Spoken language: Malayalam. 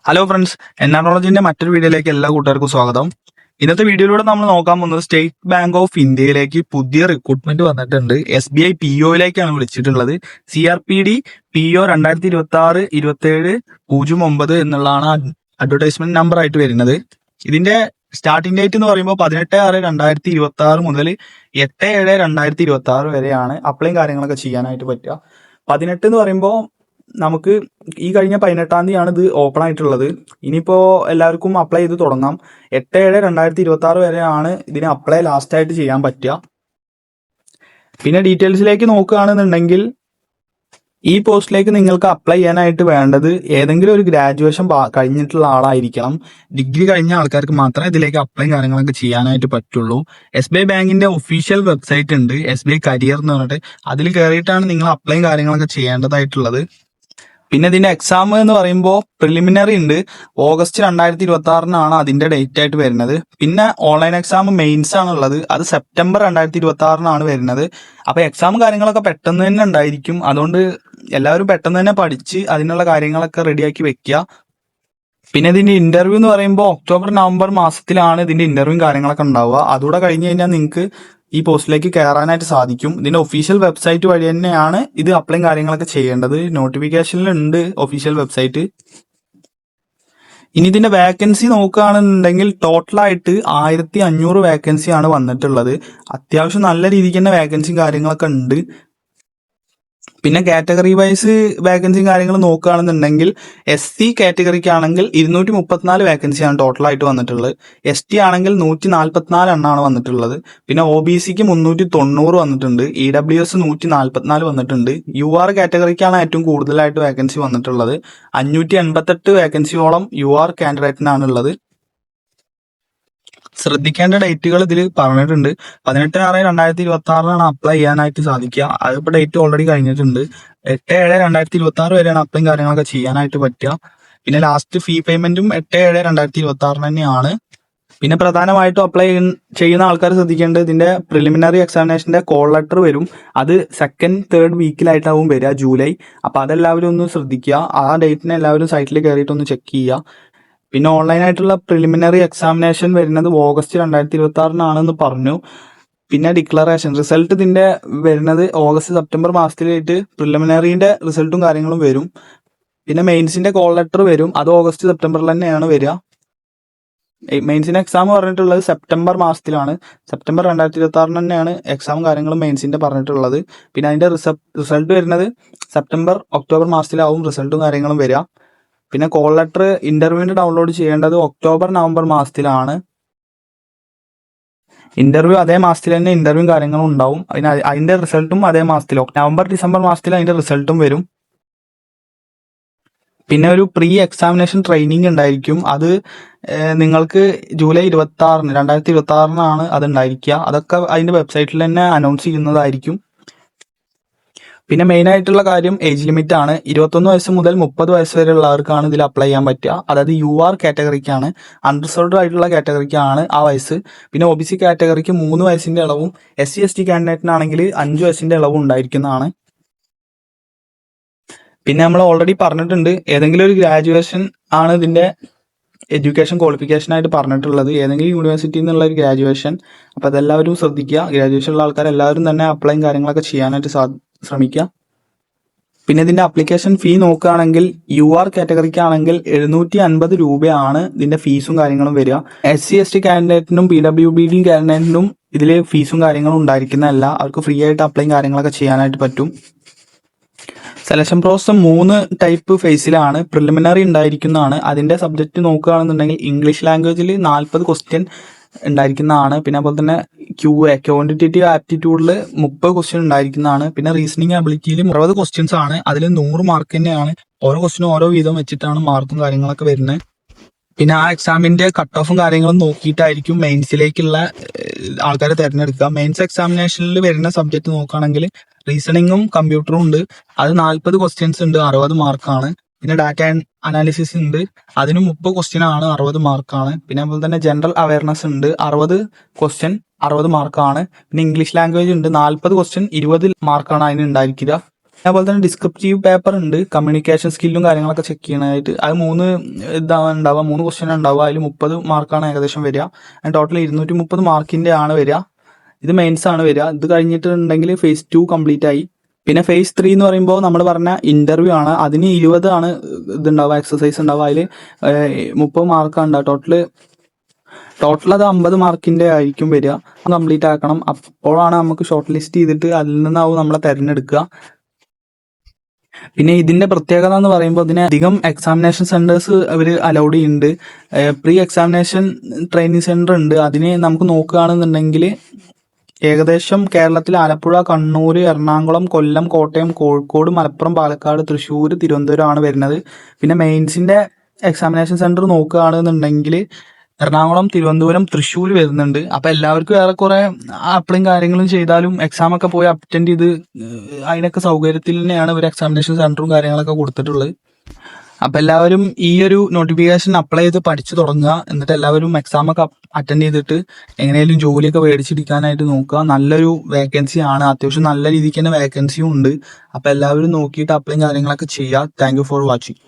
ഹലോ ഫ്രണ്ട്സ്, എൻആർഒളജിന്റെ മറ്റൊരു വീഡിയോയിലേക്ക് എല്ലാ കൂട്ടുകാർക്കും സ്വാഗതം. ഇന്നത്തെ വീഡിയോയിലൂടെ നമ്മൾ നോക്കാൻ പോകുന്നത് സ്റ്റേറ്റ് ബാങ്ക് ഓഫ് ഇന്ത്യയിലേക്ക് പുതിയ റിക്രൂട്ട്മെന്റ് വന്നിട്ടുണ്ട്. SBI POയിലേക്കാണ് വിളിച്ചിട്ടുള്ളത്. CRPD PO 2026-27-09 എന്നുള്ളതാണ് അഡ്വർടൈസ്മെന്റ് നമ്പർ ആയിട്ട് വരുന്നത്. ഇതിന്റെ സ്റ്റാർട്ടിംഗ് ഡേറ്റ് എന്ന് പറയുമ്പോൾ 18/6/2026 മുതൽ 8/7/2026 വരെയാണ് അപ്ലൈയും കാര്യങ്ങളൊക്കെ ചെയ്യാനായിട്ട് പറ്റുക. 18 എന്ന് പറയുമ്പോൾ നമുക്ക് ഈ കഴിഞ്ഞ 18-ാം തീയതിയാണ് ഇത് ഓപ്പൺ ആയിട്ടുള്ളത്. ഇനിയിപ്പോ എല്ലാവർക്കും അപ്ലൈ ചെയ്ത് തുടങ്ങാം. 8/7/2026 വരെയാണ് ഇതിന് അപ്ലൈ ലാസ്റ്റ് ആയിട്ട് ചെയ്യാൻ പറ്റുക. പിന്നെ ഡീറ്റെയിൽസിലേക്ക് നോക്കുകയാണെന്നുണ്ടെങ്കിൽ ഈ പോസ്റ്റിലേക്ക് നിങ്ങൾക്ക് അപ്ലൈ ചെയ്യാനായിട്ട് വേണ്ടത് ഏതെങ്കിലും ഒരു ഗ്രാജുവേഷൻ കഴിഞ്ഞിട്ടുള്ള ആളായിരിക്കണം. ഡിഗ്രി കഴിഞ്ഞ ആൾക്കാർക്ക് മാത്രമേ ഇതിലേക്ക് അപ്ലൈ കാര്യങ്ങളൊക്കെ ചെയ്യാനായിട്ട് പറ്റുള്ളൂ. SBI ബാങ്കിന്റെ ഒഫീഷ്യൽ വെബ്സൈറ്റ് ഉണ്ട്, SBI കരിയർ എന്ന് പറഞ്ഞിട്ട്. അതിൽ കയറിയിട്ടാണ് നിങ്ങൾ അപ്ലൈ കാര്യങ്ങളൊക്കെ ചെയ്യേണ്ടതായിട്ടുള്ളത്. പിന്നെ ഇതിന്റെ എക്സാം എന്ന് പറയുമ്പോൾ പ്രിലിമിനറി ഉണ്ട്. ഓഗസ്റ്റ് 2026 അതിന്റെ ഡേറ്റ് ആയിട്ട് വരുന്നത്. പിന്നെ ഓൺലൈൻ എക്സാം മെയിൻസ് ആണുള്ളത്. അത് സെപ്റ്റംബർ 2026 വരുന്നത്. അപ്പൊ എക്സാം കാര്യങ്ങളൊക്കെ പെട്ടെന്ന് തന്നെ ഉണ്ടായിരിക്കും. അതുകൊണ്ട് എല്ലാവരും പെട്ടെന്ന് തന്നെ പഠിച്ച് അതിനുള്ള കാര്യങ്ങളൊക്കെ റെഡിയാക്കി വെക്കുക. പിന്നെ ഇതിന്റെ ഇന്റർവ്യൂ എന്ന് പറയുമ്പോൾ ഒക്ടോബർ നവംബർ മാസത്തിലാണ് ഇതിന്റെ ഇന്റർവ്യൂ കാര്യങ്ങളൊക്കെ ഉണ്ടാവുക. അതുകൂടെ കഴിഞ്ഞ് കഴിഞ്ഞാൽ നിങ്ങൾക്ക് ഈ പോസ്റ്റിലേക്ക് കയറാനായിട്ട് സാധിക്കും. ഇതിന്റെ ഒഫീഷ്യൽ വെബ്സൈറ്റ് വഴി തന്നെയാണ് ഇത് അപ്ലൈ കാര്യങ്ങളൊക്കെ ചെയ്യേണ്ടത്. നോട്ടിഫിക്കേഷനിലുണ്ട് ഒഫീഷ്യൽ വെബ്സൈറ്റ്. ഇനി ഇതിന്റെ വേക്കൻസി നോക്കുകയാണെന്നുണ്ടെങ്കിൽ ടോട്ടലായിട്ട് 1500 വേക്കൻസിയാണ് വന്നിട്ടുള്ളത്. അത്യാവശ്യം നല്ല രീതിക്ക് തന്നെ വേക്കൻസിയും കാര്യങ്ങളൊക്കെ ഉണ്ട്. പിന്നെ കാറ്റഗറി വൈസ് വേക്കൻസിയും കാര്യങ്ങളും നോക്കുകയാണെന്നുണ്ടെങ്കിൽ SC കാറ്റഗറിക്കാണെങ്കിൽ 234 വേക്കൻസിയാണ് ടോട്ടലായിട്ട് വന്നിട്ടുള്ളത്. ST ആണെങ്കിൽ 144 എണ്ണമാണ് വന്നിട്ടുള്ളത്. പിന്നെ OBCക്ക് 390 വന്നിട്ടുണ്ട്. EWS 144 വന്നിട്ടുണ്ട്. UR കാറ്റഗറിക്കാണ് ഏറ്റവും കൂടുതലായിട്ട് വേക്കൻസി വന്നിട്ടുള്ളത്. 588 വേക്കൻസിയോളം UR കാൻഡിഡേറ്റിനാണുള്ളത്. ശ്രദ്ധിക്കേണ്ട ഡേറ്റുകൾ ഇതിൽ പറഞ്ഞിട്ടുണ്ട്. 18/6/2026 അപ്ലൈ ചെയ്യാനായിട്ട് സാധിക്കുക. അതിപ്പോ ഡേറ്റ് ഓൾറെഡി കഴിഞ്ഞിട്ടുണ്ട്. 8/7/2026 വരെയാണ് അപ്ലൈ കാര്യങ്ങളൊക്കെ ചെയ്യാനായിട്ട് പറ്റുക. പിന്നെ ലാസ്റ്റ് ഫീ പേയ്മെന്റും 8/7/2026 തന്നെയാണ്. പിന്നെ പ്രധാനമായിട്ടും അപ്ലൈ ചെയ്യുന്ന ആൾക്കാർ ശ്രദ്ധിക്കേണ്ടത് ഇതിന്റെ പ്രിലിമിനറി എക്സാമിനേഷന്റെ കോൾ ലെറ്റർ വരും. അത് 2nd 3rd വീക്കിലായിട്ടാവും വരിക, ജൂലൈ. അപ്പൊ അതെല്ലാവരും ഒന്ന് ശ്രദ്ധിക്കുക. ആ ഡേറ്റിന് എല്ലാവരും സൈറ്റിൽ കയറിയിട്ട് ഒന്ന് ചെക്ക് ചെയ്യുക. പിന്നെ ഓൺലൈൻ ആയിട്ടുള്ള പ്രിലിമിനറി എക്സാമിനേഷൻ വരുന്നത് ഓഗസ്റ്റ് 2026 പറഞ്ഞു. പിന്നെ ഡിക്ലറേഷൻ റിസൾട്ട് ഇതിന്റെ വരുന്നത് ഓഗസ്റ്റ് സെപ്റ്റംബർ മാസത്തിലായിട്ട് പ്രിലിമിനറിന്റെ റിസൾട്ടും കാര്യങ്ങളും വരും. പിന്നെ മെയിൻസിന്റെ കോൾ ലെറ്റർ വരും. അത് ഓഗസ്റ്റ് സെപ്റ്റംബറിൽ തന്നെയാണ് വരിക. മെയിൻസിന്റെ എക്സാം പറഞ്ഞിട്ടുള്ളത് സെപ്റ്റംബർ മാസത്തിലാണ്. സെപ്റ്റംബർ 2026 തന്നെയാണ് എക്സാമും കാര്യങ്ങളും മെയിൻസിന്റെ പറഞ്ഞിട്ടുള്ളത്. പിന്നെ അതിന്റെ റിസൾട്ട് വരുന്നത് സെപ്റ്റംബർ ഒക്ടോബർ മാസത്തിലാവും റിസൾട്ടും കാര്യങ്ങളും വരിക. പിന്നെ കോൾ ലെറ്റർ ഇന്റർവ്യൂവിന് ഡൗൺലോഡ് ചെയ്യേണ്ടത് ഒക്ടോബർ നവംബർ മാസത്തിലാണ്. ഇന്റർവ്യൂ അതേ മാസത്തിൽ തന്നെ ഇന്റർവ്യൂ കാര്യങ്ങളും ഉണ്ടാവും. അതിന്റെ റിസൾട്ടും അതേ മാസത്തിൽ നവംബർ ഡിസംബർ മാസത്തിൽ അതിന്റെ റിസൾട്ടും വരും. പിന്നെ ഒരു പ്രീ എക്സാമിനേഷൻ ട്രെയിനിങ് ഉണ്ടായിരിക്കും. അത് നിങ്ങൾക്ക് ജൂലൈ 2026 അത് ഉണ്ടായിരിക്കുക. അതൊക്കെ അതിന്റെ വെബ്സൈറ്റിൽ തന്നെ അനൗൺസ് ചെയ്യുന്നതായിരിക്കും. പിന്നെ മെയിൻ ആയിട്ടുള്ള കാര്യം ഏജ് ലിമിറ്റ് ആണ്. 21 വയസ്സ് മുതൽ 30 വയസ്സ് വരെ ഉള്ളവർക്കാണ് ഇതിൽ അപ്ലൈ ചെയ്യാൻ പറ്റുക. അതായത് UR കാറ്റഗറിക്കാണ്. അൺറിസർവ്ഡ് ആയിട്ടുള്ള കാറ്റഗറിക്കാണ് ആ വയസ്സ്. പിന്നെ OBC കാറ്റഗറിക്ക് 3 വയസ്സിന്റെ ഇളവും SC ST കാൻഡിഡേറ്റിനാണെങ്കിൽ 5 വയസ്സിന്റെ ഇളവും ഉണ്ടായിരിക്കുന്നതാണ്. പിന്നെ നമ്മൾ ഓൾറെഡി പറഞ്ഞിട്ടുണ്ട്, ഏതെങ്കിലും ഒരു ഗ്രാജുവേഷൻ ആണ് ഇതിന്റെ എഡ്യൂക്കേഷൻ ക്വാളിഫിക്കേഷൻ ആയിട്ട് പറഞ്ഞിട്ടുള്ളത്. ഏതെങ്കിലും യൂണിവേഴ്സിറ്റിയിൽ നിന്നുള്ള ഒരു ഗ്രാജുവേഷൻ. അപ്പൊ അതെല്ലാവരും ശ്രദ്ധിക്കുക. ഗ്രാജുവേഷൻ ഉള്ള ആൾക്കാർ എല്ലാവരും തന്നെ അപ്ലൈയും കാര്യങ്ങളൊക്കെ ചെയ്യാനായിട്ട് ശ്രമിക്കുക. പിന്നെ ഇതിന്റെ അപ്ലിക്കേഷൻ ഫീ നോക്കുകയാണെങ്കിൽ UR കാറ്റഗറിക്കാണെങ്കിൽ 750 രൂപയാണ് ഇതിന്റെ ഫീസും കാര്യങ്ങളും വരിക. SC ST കാൻഡിഡേറ്റിനും PWBD കാൻഡിഡേറ്റിനും ഇതിൽ ഫീസും കാര്യങ്ങളും ഉണ്ടായിരിക്കുന്നതല്ല. അവർക്ക് ഫ്രീ ആയിട്ട് അപ്ലൈയും കാര്യങ്ങളൊക്കെ ചെയ്യാനായിട്ട് പറ്റും. സെലക്ഷൻ പ്രോസസ് 3 ടൈപ്പ് ഫേസിലാണ്. പ്രിലിമിനറി ഉണ്ടായിരിക്കുന്നതാണ്. അതിന്റെ സബ്ജക്ട് നോക്കുകയാണെന്നുണ്ടെങ്കിൽ ഇംഗ്ലീഷ് ലാംഗ്വേജിൽ 40 ക്വസ്റ്റ്യൻ ഉണ്ടായിരിക്കുന്നതാണ്. പിന്നെ അതുപോലെ തന്നെ QA ക്വാണ്ടിറ്റേറ്റീവ് ആപ്റ്റിറ്റ്യൂഡിൽ 30 ക്വസ്റ്റ്യൻ ഉണ്ടായിരിക്കുന്നതാണ്. പിന്നെ റീസണിങ് അബിലിറ്റിയിൽ 60 ക്വസ്റ്റ്യൻസ് ആണ്. അതിൽ 100 മാർക്ക് തന്നെയാണ്. ഓരോ ക്വസ്റ്റ്യനും ഓരോ വീതം വെച്ചിട്ടാണ് മാർക്കും കാര്യങ്ങളൊക്കെ വരുന്നത്. പിന്നെ ആ എക്സാമിന്റെ കട്ട് ഓഫും കാര്യങ്ങളും നോക്കിയിട്ടായിരിക്കും മെയിൻസിലേക്കുള്ള ആൾക്കാരെ തിരഞ്ഞെടുക്കുക. മെയിൻസ് എക്സാമിനേഷനിൽ വരുന്ന സബ്ജക്ട് നോക്കുകയാണെങ്കിൽ റീസണിങ്ങും കമ്പ്യൂട്ടറും ഉണ്ട്. അത് 40 ക്വസ്റ്റ്യൻസ് ഉണ്ട്, 60 മാർക്കാണ്. പിന്നെ ഡാറ്റ അനാലിസിസ് ഉണ്ട്, അതിന് 30 ക്വസ്റ്റ്യൻ ആണ്, 60 മാർക്കാണ്. പിന്നെ അതുപോലെ തന്നെ ജനറൽ അവയർനെസ് ഉണ്ട്, 60 ക്വസ്റ്റ്യൻ, 60 മാർക്കാണ്. പിന്നെ ഇംഗ്ലീഷ് ലാംഗ്വേജ് ഉണ്ട്, 40 ക്വസ്റ്റ്യൻ, 20 മാർക്കാണ് അതിന് ഉണ്ടായിരിക്കുക. അതേപോലെ തന്നെ ഡിസ്ക്രിപ്റ്റീവ് പേപ്പർ ഉണ്ട്, കമ്മ്യൂണിക്കേഷൻ സ്കില്ലും കാര്യങ്ങളൊക്കെ ചെക്ക് ചെയ്യാനായിട്ട്. അത് 3 ഇതാണ് ഉണ്ടാവുക, 3 ക്വസ്റ്റ്യൻ ഉണ്ടാവുക. അതിൽ 30 മാർക്കാണ് ഏകദേശം വരിക. ടോട്ടൽ 230 മാർക്കിന്റെ ആണ് വരിക. ഇത് മെയിൻസ് ആണ് വരിക. ഇത് കഴിഞ്ഞിട്ടുണ്ടെങ്കിൽ phase 2 കംപ്ലീറ്റ് ആയി. പിന്നെ phase 3 എന്ന് പറയുമ്പോൾ നമ്മൾ പറഞ്ഞ ഇന്റർവ്യൂ ആണ്. അതിന് 20 ആണ് ഇതുണ്ടാവുക, എക്സസൈസ് ഉണ്ടാവുക. അതിൽ 30 മാർക്കാണ് ഉണ്ടാവുക. ടോട്ടൽ അത് 50 മാർക്കിന്റെ ആയിരിക്കും വരിക. അത് കംപ്ലീറ്റ് ആക്കണം. അപ്പോഴാണ് നമുക്ക് ഷോർട്ട് ലിസ്റ്റ് ചെയ്തിട്ട് അതിൽ നിന്നാവും നമ്മളെ തിരഞ്ഞെടുക്കുക. പിന്നെ ഇതിന്റെ പ്രത്യേകത എന്ന് പറയുമ്പോൾ ഇതിന് അധികം എക്സാമിനേഷൻ സെന്റേഴ്സ് അവർ അലൗഡ് ചെയ്യുന്നുണ്ട്. പ്രീ എക്സാമിനേഷൻ ട്രെയിനിങ് സെന്റർ ഉണ്ട്. അതിന് നമുക്ക് നോക്കുകയാണെന്നുണ്ടെങ്കിൽ ഏകദേശം കേരളത്തിൽ ആലപ്പുഴ, കണ്ണൂർ, എറണാകുളം, കൊല്ലം, കോട്ടയം, കോഴിക്കോട്, മലപ്പുറം, പാലക്കാട്, തൃശ്ശൂർ, തിരുവനന്തപുരം ആണ് വരുന്നത്. പിന്നെ മെയിൻസിന്റെ എക്സാമിനേഷൻ സെന്റർ നോക്കുകയാണെന്നുണ്ടെങ്കിൽ എറണാകുളം, തിരുവനന്തപുരം, തൃശ്ശൂർ വരുന്നുണ്ട്. അപ്പൊ എല്ലാവർക്കും ഏറെക്കുറെ അപ്ലൈയും കാര്യങ്ങളും ചെയ്താലും എക്സാം ഒക്കെ പോയി അറ്റൻഡ് ചെയ്ത് അതിനൊക്കെ സൗകര്യത്തിൽ തന്നെയാണ് ഇവർ എക്സാമിനേഷൻ സെന്ററും കാര്യങ്ങളൊക്കെ കൊടുത്തിട്ടുള്ളത്. അപ്പൊ എല്ലാവരും ഈ ഒരു നോട്ടിഫിക്കേഷൻ അപ്ലൈ ചെയ്ത് പഠിച്ചു തുടങ്ങുക. എന്നിട്ട് എല്ലാവരും എക്സാം ഒക്കെ അറ്റൻഡ് ചെയ്തിട്ട് എങ്ങനെയാലും ജോലിയൊക്കെ മേടിച്ചെടുക്കാനായിട്ട് നോക്കുക. നല്ലൊരു വേക്കൻസി ആണ്, അത്യാവശ്യം നല്ല രീതിക്ക് തന്നെ വേക്കൻസിയും ഉണ്ട്. അപ്പൊ എല്ലാവരും നോക്കിയിട്ട് അപ്ലൈയും കാര്യങ്ങളൊക്കെ ചെയ്യുക. Thank you for watching.